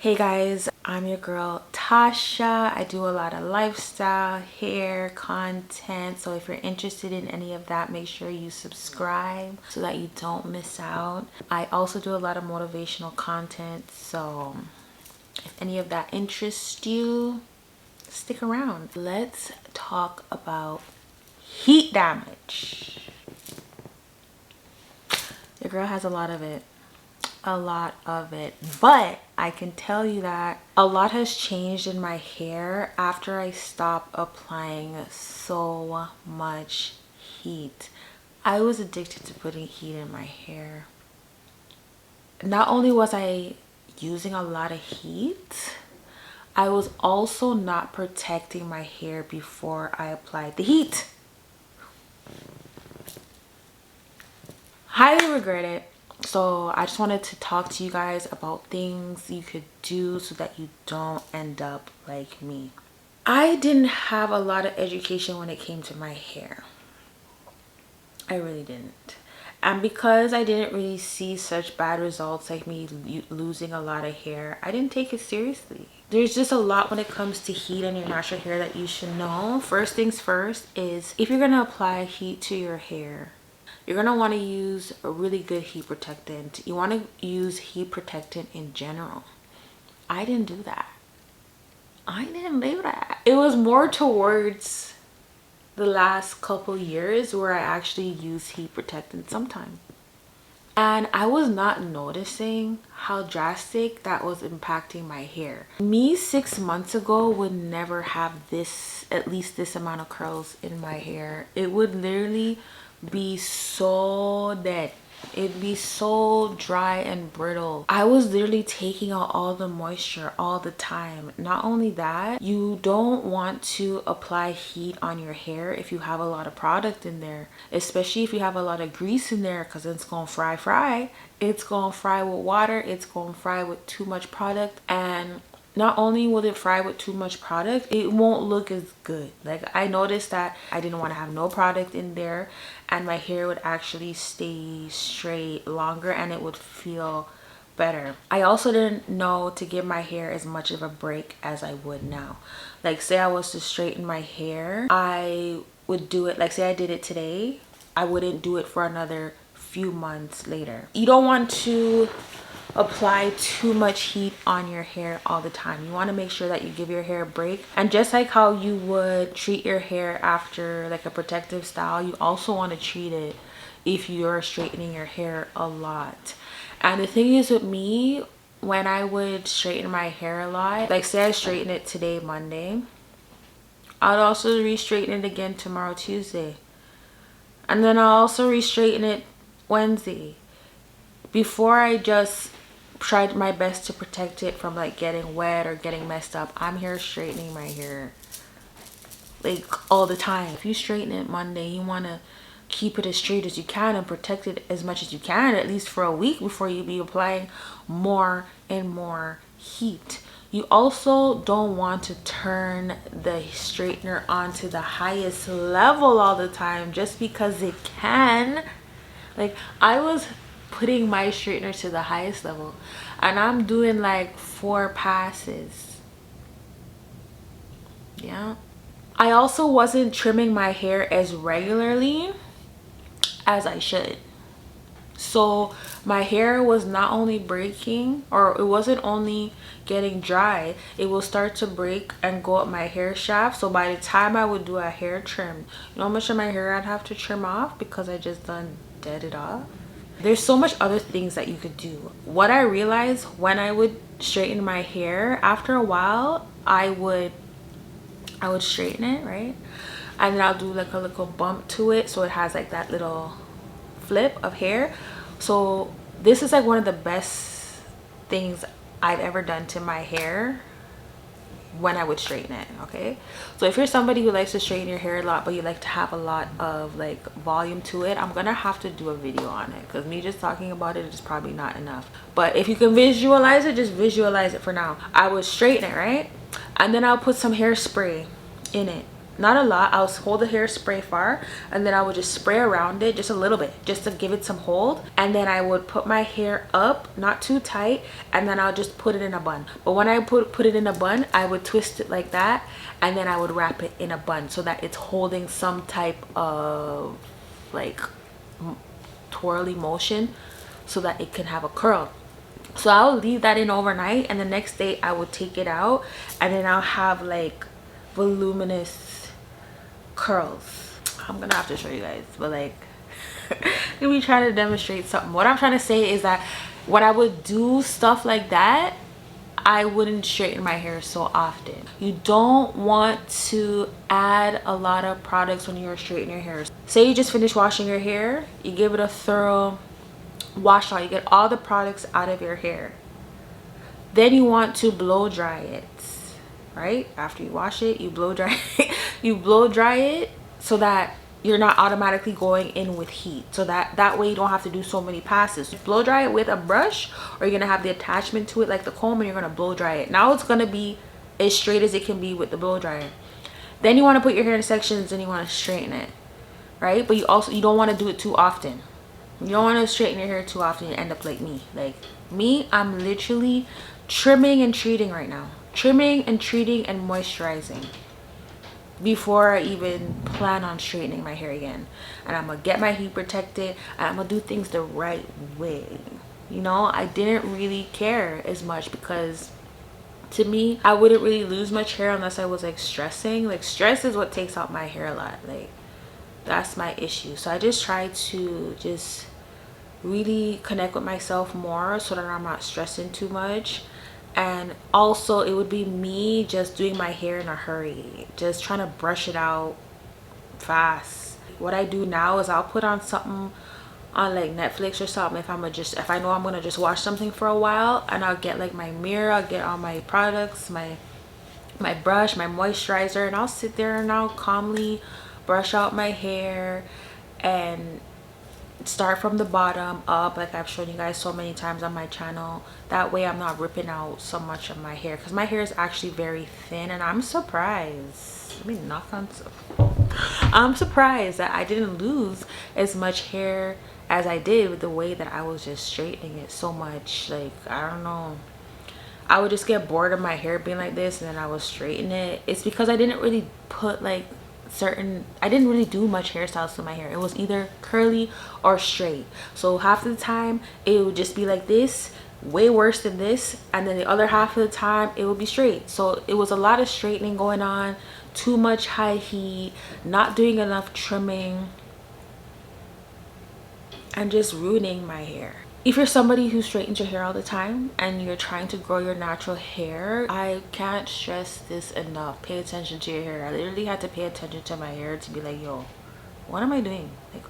Hey guys, I'm your girl Tasha. I do a lot of lifestyle, hair content. So if you're interested in any of that, make sure you subscribe so that you don't miss out. I also do a lot of motivational content. So if any of that interests you, stick around. Let's talk about heat damage. Your girl has a lot of it. But I can tell you that a lot has changed in my hair after I stopped applying so much heat. I was addicted to putting heat in my hair. Not only was I using a lot of heat, I was also not protecting my hair before I applied the heat. Highly regret it. So I just wanted to talk to you guys about things you could do so that you don't end up like me. I didn't have a lot of education when it came to my hair. I really didn't. And because I didn't really see such bad results like me losing a lot of hair, I didn't take it seriously. There's just a lot when it comes to heat on your natural hair that you should know. First things first is if you're going to apply heat to your hair, you're going to want to use a really good heat protectant. You want to use heat protectant in general. I didn't do that. It was more towards the last couple years where I actually use heat protectant sometimes. And I was not noticing how drastic that was impacting my hair. Me 6 months ago would never have at least this amount of curls in my hair. It would literally be so dead. It'd be so dry and brittle. I was literally taking out all the moisture all the time. Not only that, you don't want to apply heat on your hair if you have a lot of product in there, especially if you have a lot of grease in there, because it's gonna fry. It's gonna fry with water, it's gonna fry with too much product, and not only will it fry with too much product, it won't look as good. Like, I noticed that I didn't want to have no product in there, and my hair would actually stay straight longer and it would feel better. I also didn't know to give my hair as much of a break as I would now. Like, say I was to straighten my hair, I would do it, like say I did it today, I wouldn't do it for another few months later. You don't want to apply too much heat on your hair all the time. You want to make sure that you give your hair a break. And just like how you would treat your hair after like a protective style, you also want to treat it if you're straightening your hair a lot. And the thing is with me, when I would straighten my hair a lot, like say I straighten it today, Monday, I'd also re-straighten it again tomorrow, Tuesday, and then I'll also re-straighten it Wednesday. Before I just tried my best to protect it from like getting wet or getting messed up, I'm here straightening my hair like all the time. If you straighten it Monday, you want to keep it as straight as you can and protect it as much as you can, at least for a week, before you be applying more and more heat. You also don't want to turn the straightener onto the highest level all the time just because it can. Like, I was putting my straightener to the highest level and I'm doing like 4 passes. Yeah. I also wasn't trimming my hair as regularly as I should. So my hair was not only breaking, or it wasn't only getting dry, it will start to break and go up my hair shaft. So by the time I would do a hair trim, you know how much of my hair I'd have to trim off because I just done dead it off? There's so much other things that you could do. What I realized when I would straighten my hair, after a while I would straighten it, right? And then I'll do like a little bump to it so it has like that little flip of hair. So this is like one of the best things I've ever done to my hair when I would straighten it. Okay, so if you're somebody who likes to straighten your hair a lot but you like to have a lot of like volume to it, I'm gonna have to do a video on it because me just talking about it is probably not enough. But if you can visualize it, just visualize it for now. I would straighten it, right? And then I'll put some hairspray in it not a lot. I'll hold the hairspray far, and then I would just spray around it just a little bit, just to give it some hold. And then I would put my hair up, not too tight, and then I'll just put it in a bun. But when I put it in a bun, I would twist it like that, and then I would wrap it in a bun so that it's holding some type of like twirly motion so that it can have a curl. So I'll leave that in overnight, and the next day I would take it out, and then I'll have like voluminous curls. I'm gonna have to show you guys, but like let me try to demonstrate something. What I'm trying to say is that when I would do stuff like that, I wouldn't straighten my hair so often. You don't want to add a lot of products when you're straightening your hair. Say you just finished washing your hair, you give it a thorough wash out, you get all the products out of your hair. Then you want to blow dry it, right? After you wash it, you blow dry it. You blow dry it so that you're not automatically going in with heat, so that way you don't have to do so many passes. Blow dry it with a brush, or you're gonna have the attachment to it like the comb, and you're gonna blow dry it. Now it's gonna be as straight as it can be with the blow dryer. Then you want to put your hair in sections and you want to straighten it, right? But you don't want to do it too often. You don't want to straighten your hair too often and end up like me. Like me, I'm literally trimming and treating right now. Trimming and treating and moisturizing before I even plan on straightening my hair again. And I'm gonna get my heat protected, and I'm gonna do things the right way. You know, I didn't really care as much because to me, I wouldn't really lose much hair unless I was like stressing. Like stress is what takes out my hair a lot. Like that's my issue. So I just try to just really connect with myself more so that I'm not stressing too much. And also it would be me just doing my hair in a hurry, just trying to brush it out fast. What I do now is I'll put on something on like Netflix or something if I know I'm gonna just watch something for a while, and I'll get like my mirror, I'll get all my products, my brush, my moisturizer, and I'll sit there and I'll calmly brush out my hair and start from the bottom up, like I've shown you guys so many times on my channel. That way I'm not ripping out so much of my hair, because my hair is actually very thin, and I'm surprised. Let me knock on some. I'm surprised that I didn't lose as much hair as I did with the way that I was just straightening it so much. Like I don't know, I would just get bored of my hair being like this, and then I would straighten it. It's because I didn't really put like I didn't really do much hairstyles to my hair. It was either curly or straight. So half of the time it would just be like this, way worse than this, and then the other half of the time it would be straight. So it was a lot of straightening going on, too much high heat, not doing enough trimming, and just ruining my hair. If you're somebody who straightens your hair all the time and you're trying to grow your natural hair, I can't stress this enough. Pay attention to your hair. I literally had to pay attention to my hair to be like, yo, what am I doing? Like,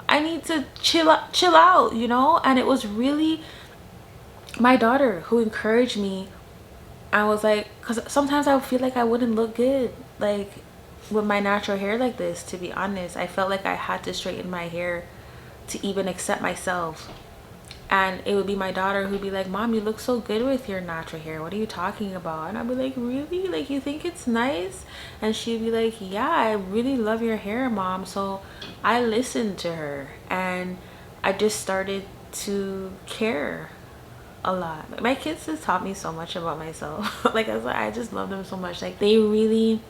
I need to chill out, you know? And it was really my daughter who encouraged me. I was like, because sometimes I would feel like I wouldn't look good like with my natural hair like this. To be honest, I felt like I had to straighten my hair to even accept myself. And it would be my daughter who'd be like, Mom, you look so good with your natural hair. What are you talking about? And I'd be like, really? Like, you think it's nice? And she'd be like, yeah, I really love your hair, Mom. So I listened to her, and I just started to care a lot. Like, my kids just taught me so much about myself. Like I just love them so much. Like they really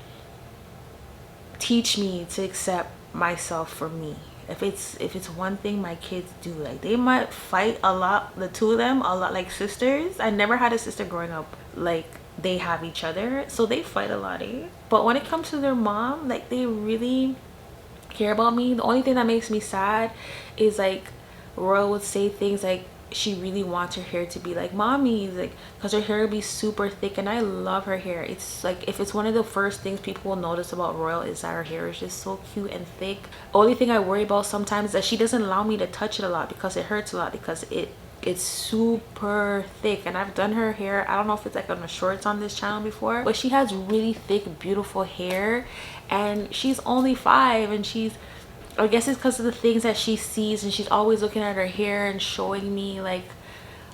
teach me to accept myself for me. If it's one thing my kids do, like they might fight a lot, the two of them a lot, like sisters. I never had a sister growing up like they have each other, so they fight a lot, eh? But when it comes to their mom, like they really care about me. The only thing that makes me sad is like Royal would say things like she really wants her hair to be like Mommy's, like because her hair would be super thick, and I love her hair. It's like, if it's one of the first things people will notice about Royal is that her hair is just so cute and thick. Only thing I worry about sometimes is that she doesn't allow me to touch it a lot because it hurts a lot, because it's super thick. And I've done her hair, I don't know if it's like on the shorts on this channel before, but she has really thick, beautiful hair, and she's only 5, and I guess it's because of the things that she sees, and she's always looking at her hair and showing me like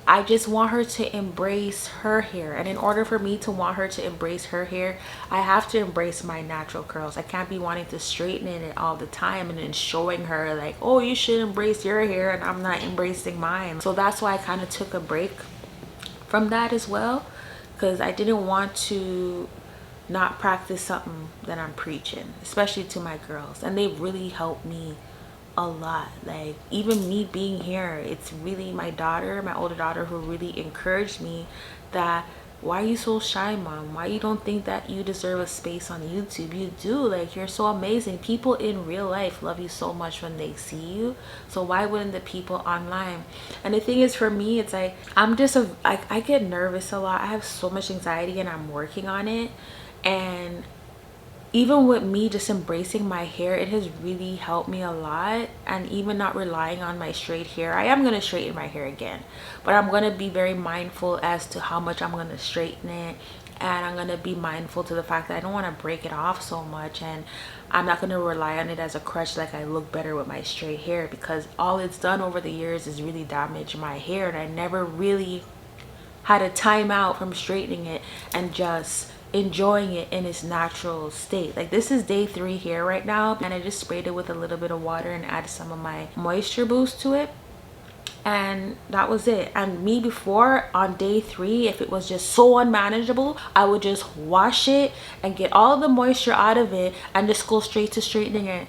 I just want her to embrace her hair. And in order for me to want her to embrace her hair, I have to embrace my natural curls. I can't be wanting to straighten it all the time and then showing her like, oh, you should embrace your hair, and I'm not embracing mine. So that's why I kind of took a break from that as well, because I didn't want to not practice something that I'm preaching, especially to my girls. And they really helped me a lot. Like, even me being here, it's really my daughter, my older daughter, who really encouraged me that, why are you so shy, mom? Why you don't think that you deserve a space on YouTube? You do. Like, you're so amazing. People in real life love you so much when they see you, so why wouldn't the people online? And the thing is, for me, it's like, I get nervous a lot. I have so much anxiety and I'm working on it. And even with me just embracing my hair, it has really helped me a lot. And even not relying on my straight hair, I am going to straighten my hair again, but I'm going to be very mindful as to how much I'm going to straighten it. And I'm going to be mindful to the fact that I don't want to break it off so much, and I'm not going to rely on it as a crutch like I look better with my straight hair, because all it's done over the years is really damage my hair. And I never really had a time out from straightening it and just enjoying it in its natural state. Like, this is day 3 here right now, and I just sprayed it with a little bit of water and added some of my moisture boost to it, and that was it. And me before, on day 3, if it was just so unmanageable, I would just wash it and get all the moisture out of it and just go straight to straightening it,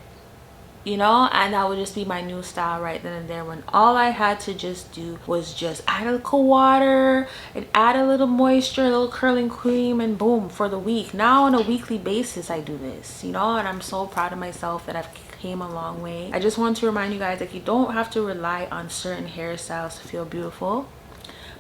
you know. And that would just be my new style right then and there, when all I had to just do was just add a little water and add a little moisture, a little curling cream, and boom, for the week. Now on a weekly basis I do this, you know, and I'm so proud of myself that I've came a long way. I just want to remind you guys, like, you don't have to rely on certain hairstyles to feel beautiful,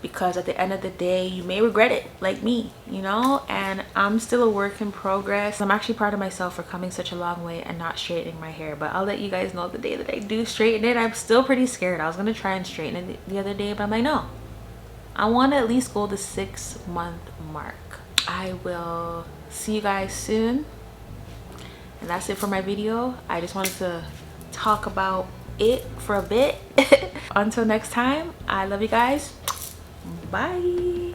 because at the end of the day you may regret it, like me, you know. And I'm still a work in progress. I'm actually proud of myself for coming such a long way and not straightening my hair, but I'll let you guys know the day that I do straighten it. I'm still pretty scared. I was gonna try and straighten it the other day, but I'm like, no, I want to at least go the 6-month mark. I will see you guys soon, and that's it for my video. I just wanted to talk about it for a bit. Until next time, I love you guys. Bye.